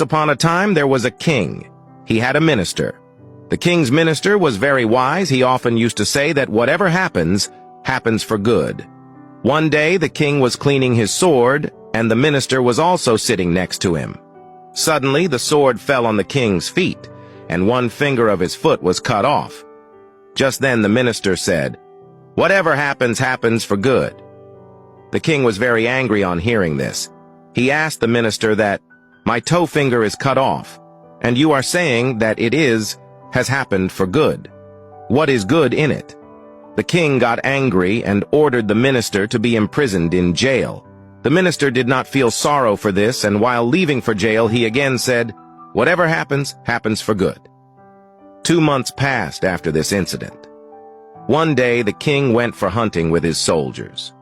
Once upon a time there was a king. He had a minister. The king's minister was very wise. He often used to say that whatever happens, happens for good. One day the king was cleaning his sword, and the minister was also sitting next to him. Suddenly the sword fell on the king's feet, and one finger of his foot was cut off. Just then the minister said, "Whatever happens, happens for good." The king was very angry on hearing this. He asked the minister that, "My toe finger is cut off, and you are saying that has happened for good. What is good in it?" The king got angry and ordered the minister to be imprisoned in jail. The minister did not feel sorrow for this, and while leaving for jail, he again said, "Whatever happens, happens for good." 2 months passed after this incident. One day, the king went for hunting with his soldiers.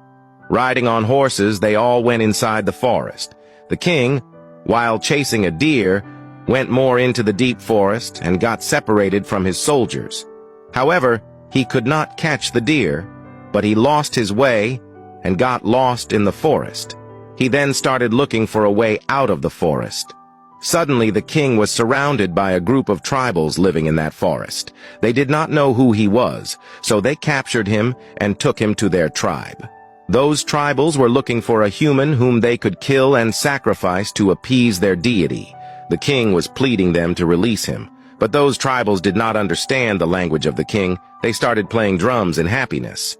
Riding on horses, they all went inside the forest. The king, while chasing a deer, went more into the deep forest and got separated from his soldiers. However, he could not catch the deer, but he lost his way and got lost in the forest. He then started looking for a way out of the forest. Suddenly, the king was surrounded by a group of tribals living in that forest. They did not know who he was, so they captured him and took him to their tribe. Those tribals were looking for a human whom they could kill and sacrifice to appease their deity. The king was pleading them to release him, but those tribals did not understand the language of the king. They started playing drums in happiness.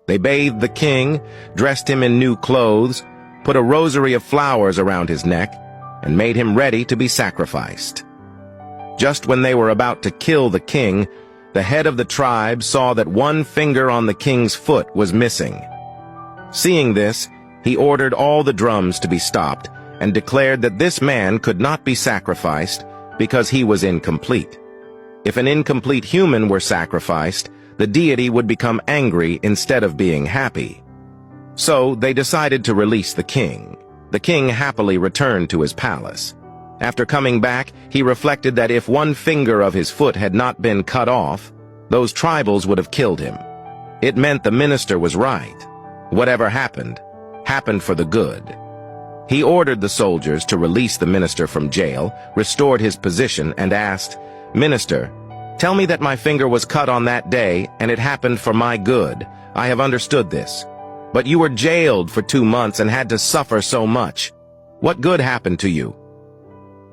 They bathed the king, dressed him in new clothes, put a rosary of flowers around his neck, and made him ready to be sacrificed. Just when they were about to kill the king, the head of the tribe saw that one finger on the king's foot was missing. Seeing this, he ordered all the drums to be stopped and declared that this man could not be sacrificed because he was incomplete. If an incomplete human were sacrificed, the deity would become angry instead of being happy. So they decided to release the king. The king happily returned to his palace. After coming back, he reflected that if one finger of his foot had not been cut off, those tribals would have killed him. It meant the minister was right. Whatever happened, happened for the good. He ordered the soldiers to release the minister from jail, restored his position, and asked, "Minister, tell me that my finger was cut on that day, and it happened for my good. I have understood this. But you were jailed for 2 months and had to suffer so much. What good happened to you?"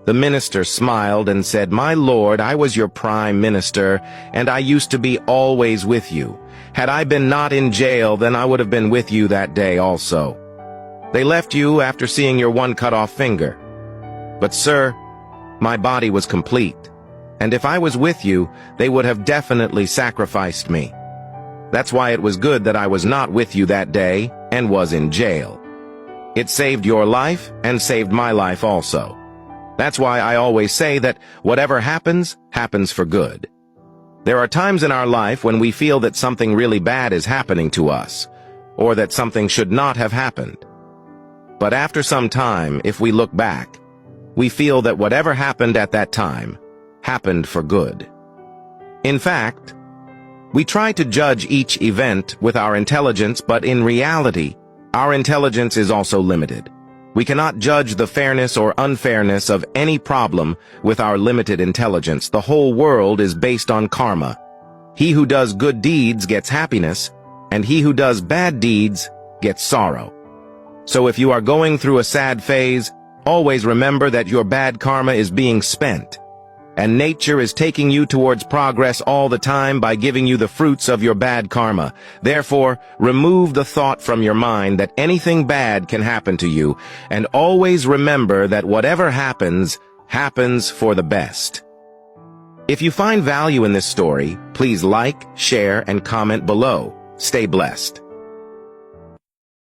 The minister smiled and said, "My lord, I was your prime minister, and I used to be always with you. Had I been not in jail, then I would have been with you that day also. They left you after seeing your one cut-off finger. But, sir, my body was complete, and if I was with you, they would have definitely sacrificed me. That's why it was good that I was not with you that day and was in jail. It saved your life and saved my life also. That's why I always say that whatever happens, happens for good. There are times in our life when we feel that something really bad is happening to us, or that something should not have happened. But after some time, if we look back, we feel that whatever happened at that time happened for good. In fact, we try to judge each event with our intelligence, but in reality, our intelligence is also limited. We cannot judge the fairness or unfairness of any problem with our limited intelligence. The whole world is based on karma. He who does good deeds gets happiness, and he who does bad deeds gets sorrow. So if you are going through a sad phase, always remember that your bad karma is being spent, and nature is taking you towards progress all the time by giving you the fruits of your bad karma. Therefore, remove the thought from your mind that anything bad can happen to you, and always remember that whatever happens, happens for the best. If you find value in this story, please like, share, and comment below. Stay blessed.